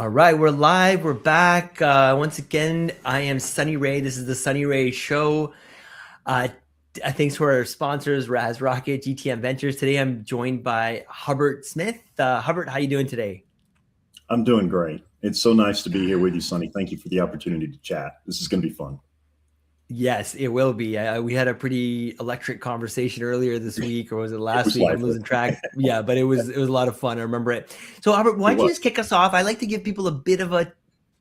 All right, we're live. We're back. Once again, I am Sunny Ray. This is the Sunny Ray Show. Thanks to our sponsors, Raz Rocket, GTM Ventures. Today, I'm joined by Hubbard Smith. Hubbard, how you doing today? I'm doing great. It's so nice to be here with you, Sunny. Thank you for the opportunity to chat. This is going to be fun. Yes, it will be. We had a pretty electric conversation earlier this week, or was it last week? I'm losing track. Yeah, but it was a lot of fun. I remember it. So, Hubbard, why don't you just kick us off? I like to give people a bit of a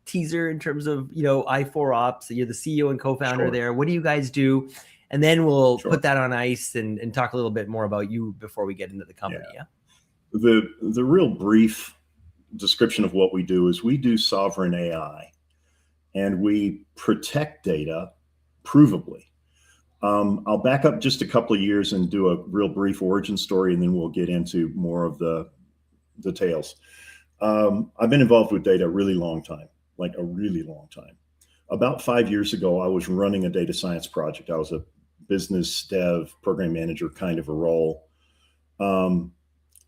teaser in terms of, I4 Ops. You're the CEO and co-founder there. What do you guys do? And then we'll put that on ice and talk a little bit more about you before we get into the company. Yeah. The real brief description of what we do is we do sovereign AI, and we protect data provably. I'll back up just a couple of years and do a real brief origin story, and then we'll get into more of the details. I've been involved with data a really long time, like a really long time. About 5 years ago, I was running a data science project. I was a business dev program manager kind of a role.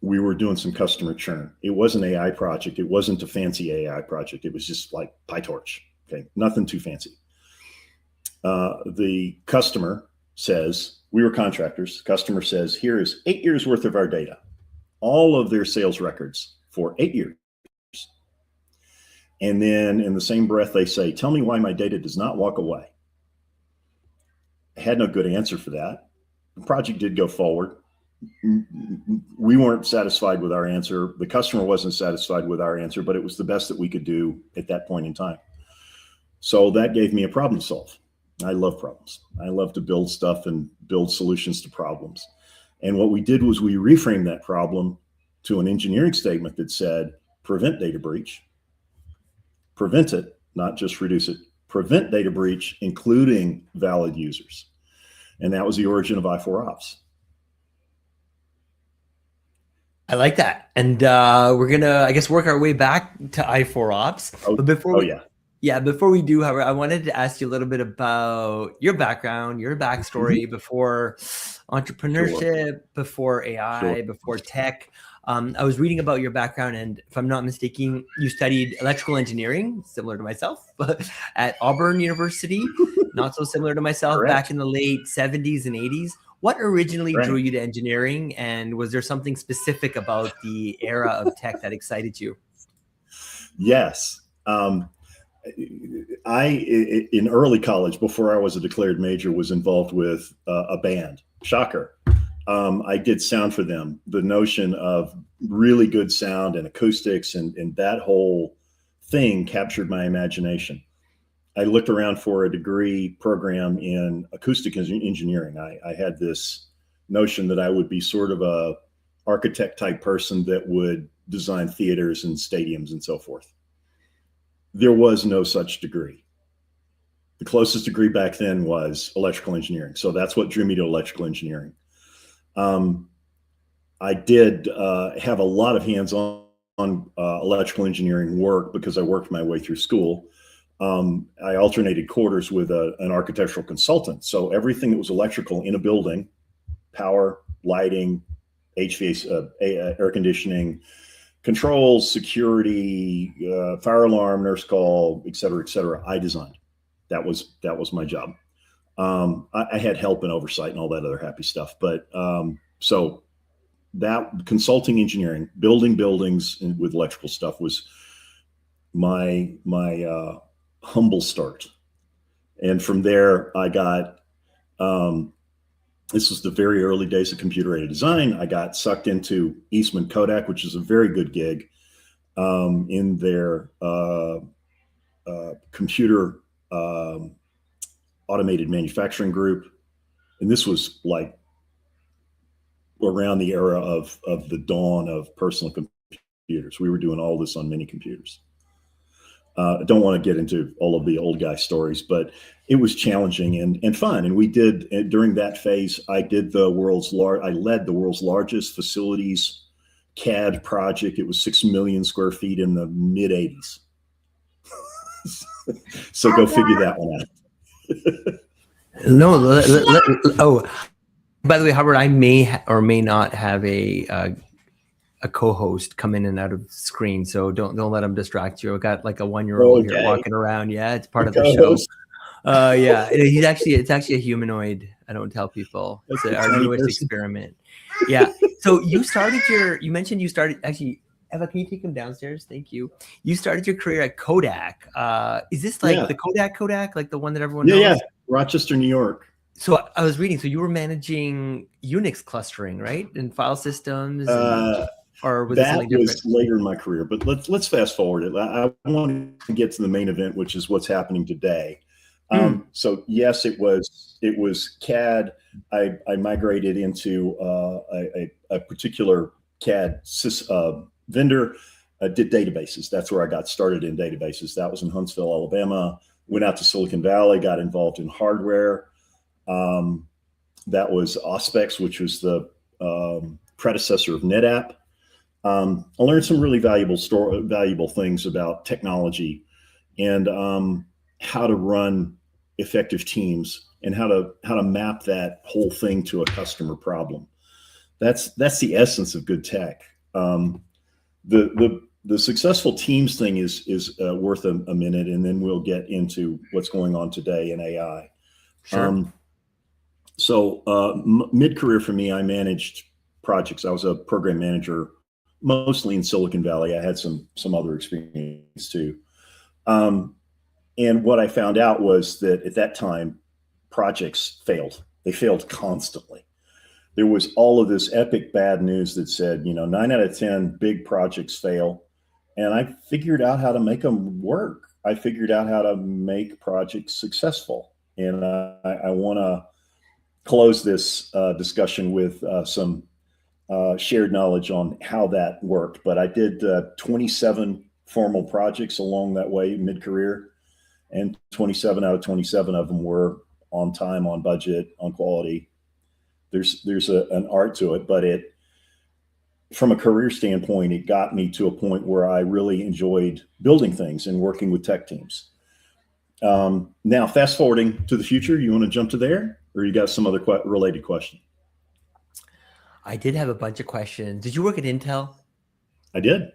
We were doing some customer churn. It was an AI project. It wasn't a fancy AI project. It was just like PyTorch. Okay, nothing too fancy. The customer says, we were contractors. Customer says, here is 8 years worth of our data, all of their sales records for 8 years. And then in the same breath, they say, tell me why my data does not walk away. I had no good answer for that. The project did go forward. We weren't satisfied with our answer. The customer wasn't satisfied with our answer, but it was the best that we could do at that point in time. So that gave me a problem to solve. I love problems. I love to build stuff and build solutions to problems. And what we did was we reframed that problem to an engineering statement that said, prevent data breach, prevent it, not just reduce it, prevent data breach, including valid users. And that was the origin of I4 Ops. I like that. And we're going to, I guess, work our way back to I4 Ops. But before before we do, however, I wanted to ask you a little bit about your background, your backstory before entrepreneurship, before AI, before tech. I was reading about your background, and if I'm not mistaken, you studied electrical engineering, similar to myself, at Auburn University, not so similar to myself, back in the late 70s and 80s. What originally drew you to engineering, and was there something specific about the era of tech that excited you? Yes. In early college, before I was a declared major, was involved with a band. Shocker. I did sound for them. The notion of really good sound and acoustics and that whole thing captured my imagination. I looked around for a degree program in acoustic engineering. I had this notion that I would be sort of a architect type person that would design theaters and stadiums and so forth. There was no such degree. The closest degree back then was electrical engineering. So that's what drew me to electrical engineering. I did have a lot of hands-on electrical engineering work because I worked my way through school. I alternated quarters with an architectural consultant. So everything that was electrical in a building, power, lighting, HVAC, air conditioning, controls, security, fire alarm, nurse call, et cetera, I designed. That was my job. I had help and oversight and all that other happy stuff. But so that consulting engineering, building buildings with electrical stuff was my humble start. And from there, I got, this was the very early days of computer-aided design. I got sucked into Eastman Kodak, which is a very good gig in their computer automated manufacturing group. And this was like around the era of the dawn of personal computers. We were doing all this on mini computers. I don't want to get into all of the old guy stories, but it was challenging and fun. And we did, during that phase, I led the world's largest facilities CAD project. It was 6 million square feet in the mid 80s. So go figure that one out. By the way, Hubbard, I may or may not have a a co-host come in and out of the screen, so don't let them distract you. I got like a 1-year-old here walking around. Yeah, it's part of the show. Yeah, it's actually a humanoid. I don't tell people. It's our newest experiment. Yeah. So you mentioned you started, actually, Eva, can you take him downstairs? Thank you. You started your career at Kodak. Is this like the Kodak, like the one that everyone knows? Yeah, Rochester, New York. So I was reading, so you were managing Unix clustering, right? And file systems, or was that was later in my career, but let's fast forward it. I want to get to the main event, which is what's happening today. So yes, it was CAD. I migrated into a particular CAD vendor. Did databases. That's where I got started in databases. That was in Huntsville, Alabama. Went out to Silicon Valley, got involved in hardware. That was Auspex, which was the predecessor of NetApp. I learned some really valuable things about technology and how to run effective teams and how to map that whole thing to a customer problem. That's the essence of good tech. The successful teams thing is worth a minute, and then we'll get into what's going on today in AI. Sure. Mid-career for me, I managed projects. I was a program manager, mostly in Silicon Valley. I had some other experience too. And what I found out was that at that time, projects failed. They failed constantly. There was all of this epic bad news that said, 9 out of 10 big projects fail. And I figured out how to make them work. I figured out how to make projects successful. And I want to close this discussion with some shared knowledge on how that worked. But I did 27 formal projects along that way mid-career, and 27 out of 27 of them were on time, on budget, on quality. There's an art to it, but from a career standpoint, it got me to a point where I really enjoyed building things and working with tech teams. Now, fast forwarding to the future, you want to jump to there, or you got some other related question? I did have a bunch of questions. Did you work at Intel? I did.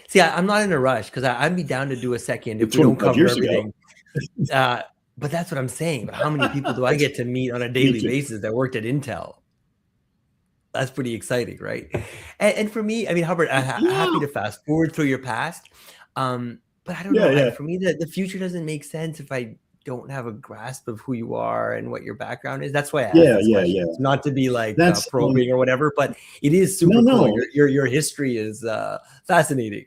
See, I'm not in a rush because I'd be down to do a second if we don't cover everything. But that's what I'm saying. How many people do I get to meet on a daily basis that worked at Intel? That's pretty exciting, right? And for me, I mean, Hubbard, I'm happy to fast forward through your past. But I don't know. For me, the future doesn't make sense if I don't have a grasp of who you are and what your background is. That's why I asked this question. It's not to be like probing or whatever, but it is super cool. Your history is fascinating.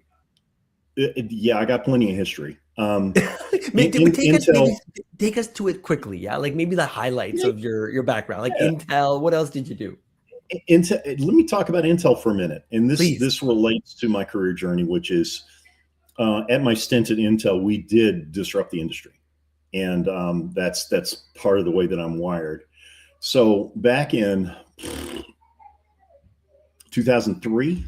I got plenty of history. Take us to it quickly. Yeah, like maybe the highlights of your background, like Intel. What else did you do? Intel. Let me talk about Intel for a minute. And this relates to my career journey, which is at my stint at Intel, we did disrupt the industry. And that's part of the way that I'm wired. So back in 2003,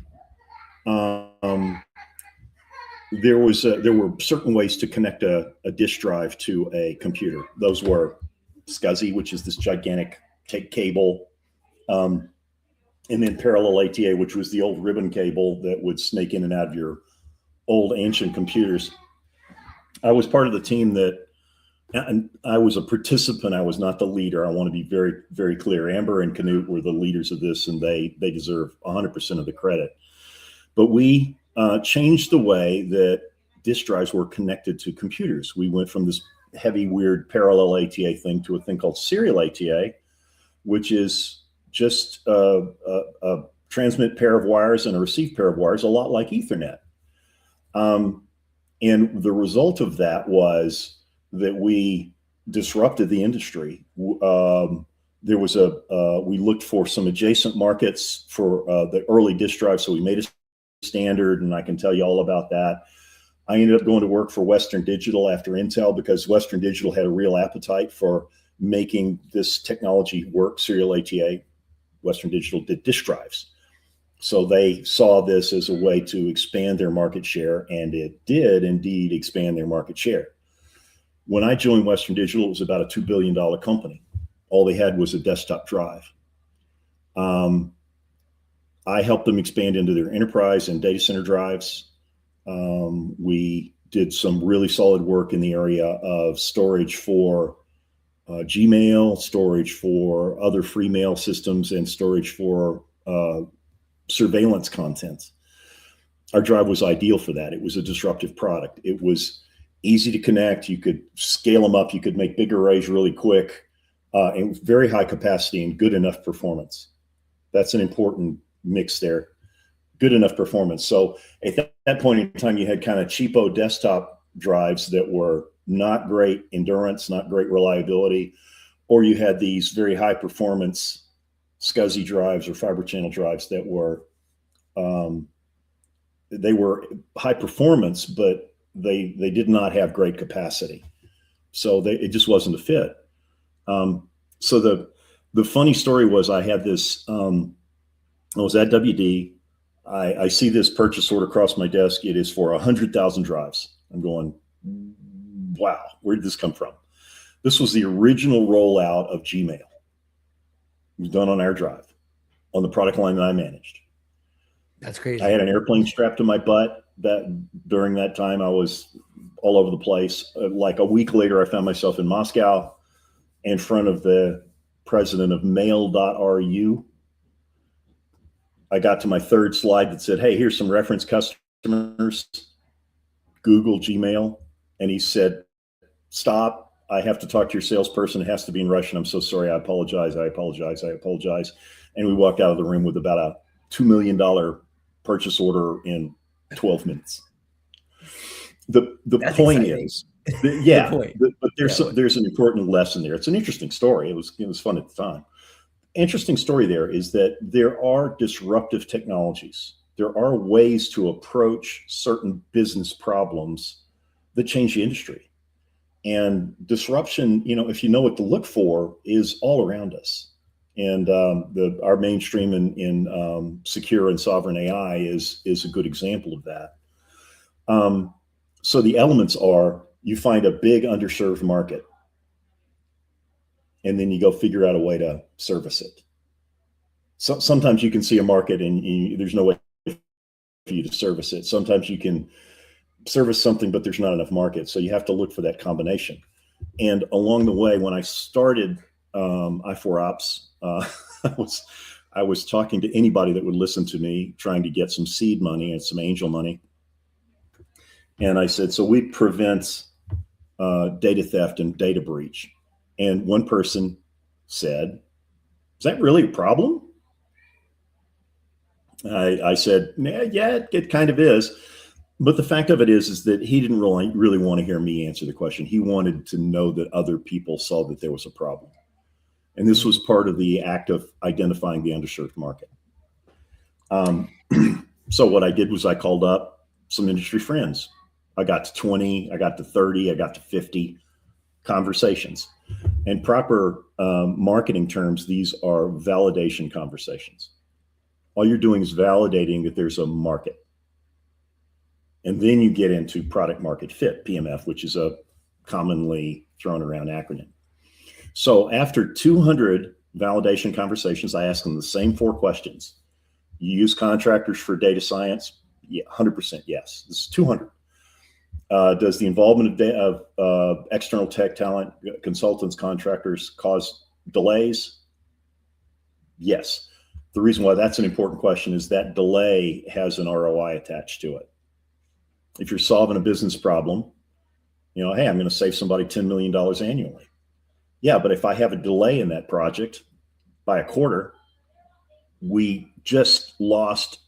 there were certain ways to connect a disk drive to a computer. Those were SCSI, which is this gigantic cable, and then parallel ATA, which was the old ribbon cable that would snake in and out of your old ancient computers. I was part of the team and I was a participant. I was not the leader. I want to be very, very clear. Amber and Canute were the leaders of this, and they deserve 100% of the credit. But we changed the way that disk drives were connected to computers. We went from this heavy, weird parallel ATA thing to a thing called serial ATA, which is just a transmit pair of wires and a receive pair of wires, a lot like Ethernet. And the result of that was that we disrupted the industry. There was we looked for some adjacent markets for the early disk drive, so we made a standard, and I can tell you all about that. I ended up going to work for Western Digital after Intel because Western Digital had a real appetite for making this technology work, serial ATA. Western Digital did disk drives. So they saw this as a way to expand their market share, and it did indeed expand their market share. When I joined Western Digital, it was about a $2 billion company. All they had was a desktop drive. I helped them expand into their enterprise and data center drives. We did some really solid work in the area of storage for Gmail, storage for other free mail systems, and storage for surveillance content. Our drive was ideal for that. It was a disruptive product. It was easy to connect. You could scale them up. You could make big arrays really quick, and very high capacity and good enough performance. That's an important mix there. Good enough performance. So at that point in time, you had kind of cheapo desktop drives that were not great endurance, not great reliability, or you had these very high performance SCSI drives or fiber channel drives that were they were high performance, but they did not have great capacity. So it just wasn't a fit. So the funny story was I had this, I was at WD. I see this purchase order across my desk. It is for 100,000 drives. I'm going, wow, where did this come from? This was the original rollout of Gmail. It was done on our drive on the product line that I managed. That's crazy. I had an airplane strapped to my butt that during that time I was all over the place. Like a week later, I found myself in Moscow in front of the president of mail.ru. I got to my third slide that said, hey, here's some reference customers, Google Gmail. And he said, stop. I have to talk to your salesperson. It has to be in Russian. I'm so sorry. I apologize. I apologize. I apologize. And we walked out of the room with about a $2 million purchase order in 12 minutes. The point exciting. Is, yeah, but there's an important lesson there. It's an interesting story. It was fun at the time. Interesting story there is that there are disruptive technologies. There are ways to approach certain business problems that change the industry. And disruption, if you know what to look for, is all around us. And our mainstream in secure and sovereign AI is a good example of that. So the elements are, you find a big underserved market, and then you go figure out a way to service it. So sometimes you can see a market and there's no way for you to service it. Sometimes you can service something, but there's not enough market. So you have to look for that combination. And along the way, when I started I4Ops, I was talking to anybody that would listen to me, trying to get some seed money and some angel money. And I said, so we prevent data theft and data breach. And one person said, is that really a problem? I said, yeah, it kind of is. But the fact of it is that he didn't really want to hear me answer the question. He wanted to know that other people saw that there was a problem. And this was part of the act of identifying the underserved market. So what I did was I called up some industry friends. I got to 20, I got to 30, I got to 50 conversations. In proper marketing terms, these are validation conversations. All you're doing is validating that there's a market. And then you get into product market fit, PMF, which is a commonly thrown around acronym. So after 200 validation conversations, I asked them the same 4 questions. You use contractors for data science? Yeah, 100% yes. This is 200. Does the involvement of external tech talent, consultants, contractors cause delays? Yes. The reason why that's an important question is that delay has an ROI attached to it. If you're solving a business problem, hey, I'm going to save somebody $10 million annually. Yeah, but if I have a delay in that project by a quarter, we just lost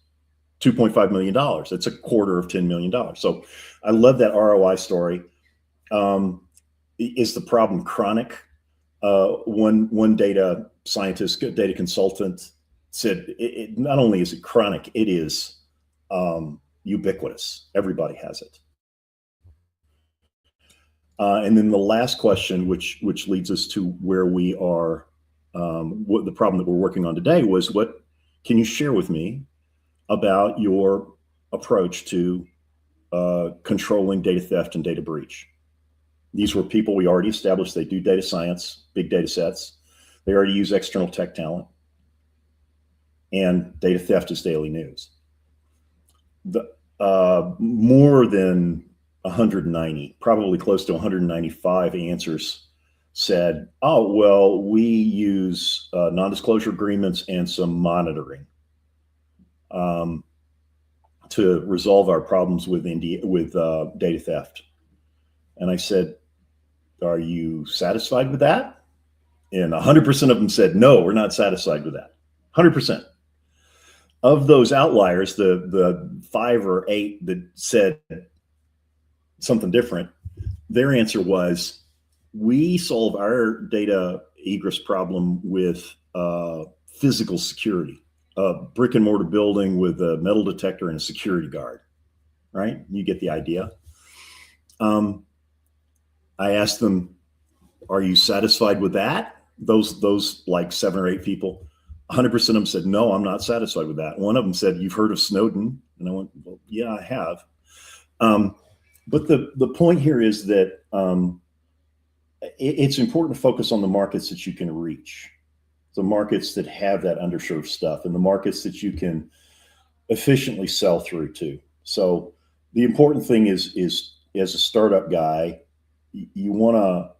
$2.5 million. That's a quarter of $10 million. So I love that ROI story. Is the problem chronic? One data scientist, data consultant said, not only is it chronic, it is ubiquitous. Everybody has it. And then the last question, which leads us to where we are, what the problem that we're working on today was, what can you share with me about your approach to controlling data theft and data breach? These were people we already established. They do data science, big data sets. They already use external tech talent. and data theft is daily news. More than 190, probably close to 195 answers said, oh, well, we use non-disclosure agreements and some monitoring to resolve our problems with data theft. And I said, are you satisfied with that? And 100% of them said, no, we're not satisfied with that. 100%. Of those outliers, the 5 or 8 that said something different, their answer was, we solve our data egress problem with physical security, a brick and mortar building with a metal detector and a security guard, right? You get the idea. I asked them, are you satisfied with that? Those like 7 or 8 people, 100% of them said, no, I'm not satisfied with that. One of them said, you've heard of Snowden? And I went, well, yeah, I have. But the point here is that it's important to focus on the markets that you can reach, the markets that have that underserved stuff, and the markets that you can efficiently sell through to. So the important thing is as a startup guy, you want to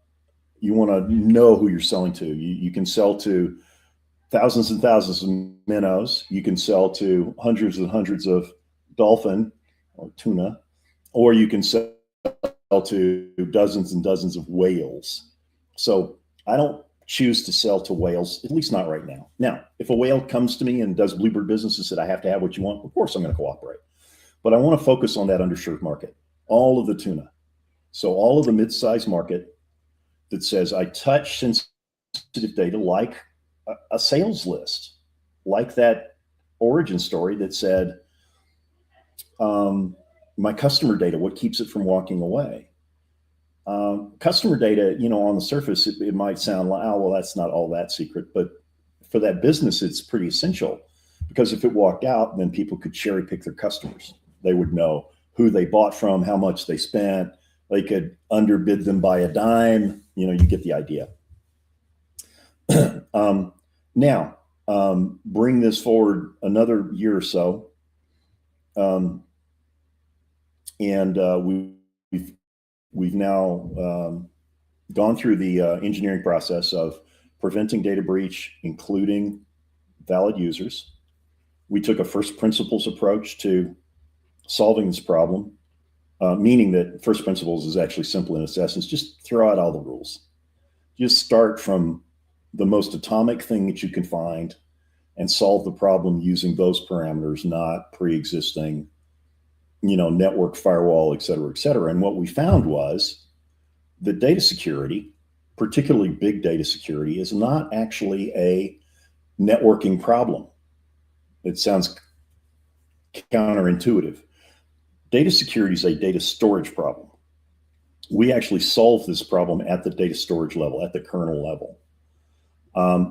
know who you're selling to. You can sell to thousands and thousands of minnows. You can sell to hundreds and hundreds of dolphin or tuna, or you can sell to dozens and dozens of whales. So I don't choose to sell to whales, at least not right now. Now, if a whale comes to me and does bluebird business and said, I have to have what you want, of course I'm going to cooperate. But I want to focus on that underserved market, all of the tuna. So all of the mid-sized market that says, I touch sensitive data like a sales list, like that origin story that said, my customer data, what keeps it from walking away? Customer data, on the surface, it might sound like, oh, well, that's not all that secret. But for that business, it's pretty essential, because if it walked out, then people could cherry pick their customers. They would know who they bought from, how much they spent. They could underbid them by a dime. You get the idea. Now, bring this forward another year or so. We've now gone through the engineering process of preventing data breach, including valid users. We took a first principles approach to solving this problem, meaning that first principles is actually simple in its essence. Just throw out all the rules. Just start from the most atomic thing that you can find and solve the problem using those parameters, not pre-existing network, firewall, et cetera, et cetera. And what we found was that data security, particularly big data security, is not actually a networking problem. It sounds counterintuitive. Data security is a data storage problem. We actually solve this problem at the data storage level, at the kernel level.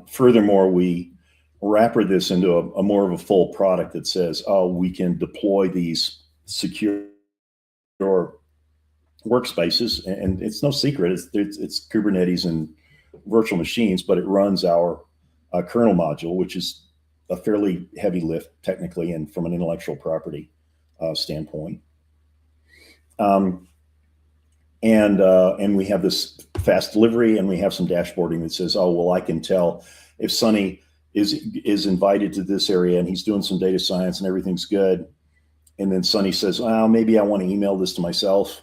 Furthermore, we wrapper this into a more of a full product that says, oh, we can deploy these secure workspaces, and it's no secret, it's Kubernetes and virtual machines, but it runs our kernel module, which is a fairly heavy lift technically and from an intellectual property standpoint. And we have this fast delivery, and we have some dashboarding that says, oh, well, I can tell if Sonny is invited to this area and he's doing some data science and everything's good. And then Sonny says, well, maybe I want to email this to myself.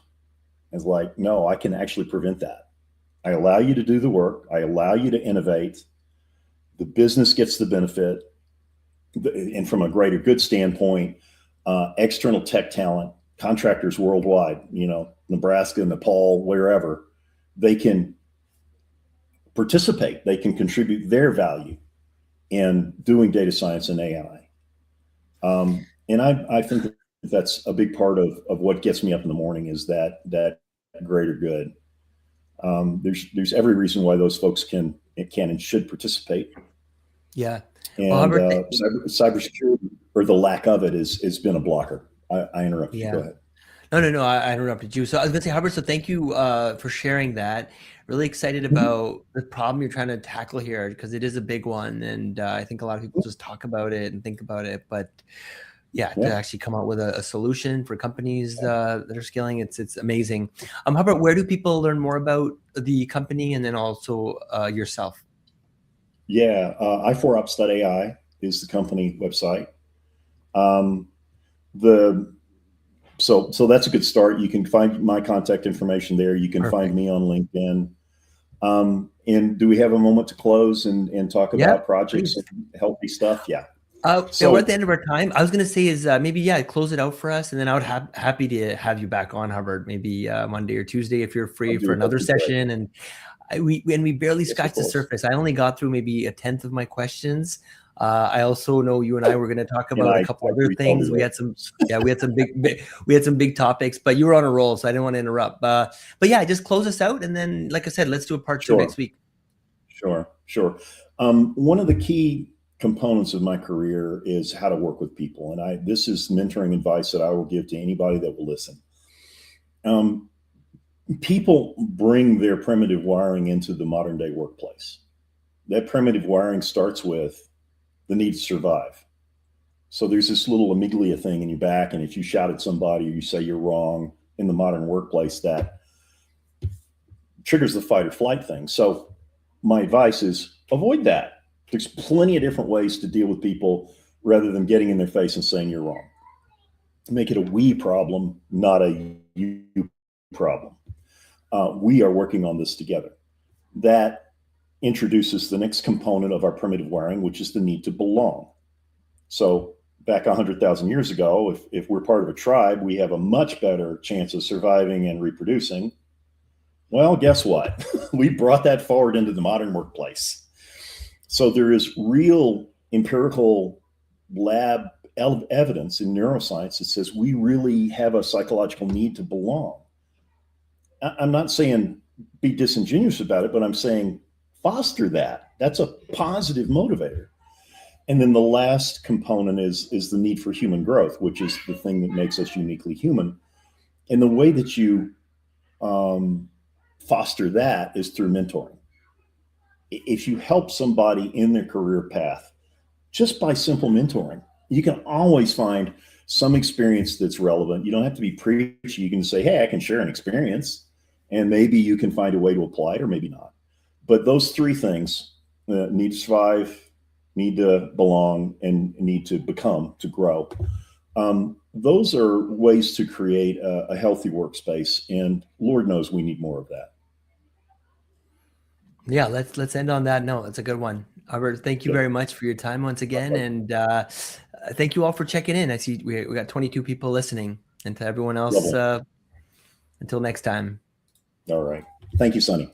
It's like, no, I can actually prevent that. I allow you to do the work. I allow you to innovate. The business gets the benefit. And from a greater good standpoint, external tech talent, contractors worldwide, Nebraska, Nepal, wherever, they can participate. They can contribute their value in doing data science and AI. And I think that's a big part of what gets me up in the morning, is that greater good. There's every reason why those folks can and should participate. Yeah. And cybersecurity, or the lack of it, has been a blocker. I interrupt you. Go ahead. No. I interrupted you. So I was going to say, Hubbard, so thank you for sharing that. Really excited about the problem you're trying to tackle here because it is a big one. And I think a lot of people just talk about it and think about it. But yeah, to actually come out with a solution for companies that are scaling, it's amazing. Hubbard, where do people learn more about the company and then also yourself? Yeah, i4ops.ai is the company website. So that's a good start. You can find my contact information there. You can find me on LinkedIn. And do we have a moment to close and talk about projects and healthy stuff? Yeah. So we're at the end of our time. I was going to say is maybe, close it out for us. And then I would happy to have you back on, Hubbard, maybe Monday or Tuesday if you're free for another session. And we barely scratched the surface. I only got through maybe a tenth of my questions. I also know you and I were going to talk about a couple other things. We had some big topics, but you were on a roll, so I didn't want to interrupt. But yeah, just close us out, and then, like I said, let's do a part 2 next week. Sure. One of the key components of my career is how to work with people, and this is mentoring advice that I will give to anybody that will listen. People bring their primitive wiring into the modern day workplace. That primitive wiring starts with the need to survive. So there's this little amygdala thing in your back, and if you shout at somebody or you say you're wrong in the modern workplace, that triggers the fight or flight thing. So my advice is avoid that. There's plenty of different ways to deal with people rather than getting in their face and saying you're wrong. Make it a we problem, not a you problem. We are working on this together. That introduces the next component of our primitive wiring, which is the need to belong. So back 100,000 years ago, if we're part of a tribe, we have a much better chance of surviving and reproducing. Well, guess what? We brought that forward into the modern workplace. So there is real empirical lab evidence in neuroscience that says we really have a psychological need to belong. I'm not saying be disingenuous about it, but I'm saying foster that. That's a positive motivator. And then the last component is the need for human growth, which is the thing that makes us uniquely human. And the way that you foster that is through mentoring. If you help somebody in their career path, just by simple mentoring, you can always find some experience that's relevant. You don't have to be preachy. You can say, hey, I can share an experience, and maybe you can find a way to apply it or maybe not. But those three things, need to survive, need to belong, and need to become, to grow. Those are ways to create a healthy workspace, and Lord knows we need more of that. Yeah, let's end on that note. That's a good one. Albert, thank you very much for your time once again, and thank you all for checking in. I see we got 22 people listening, and to everyone else, until next time. All right. Thank you, Sonny.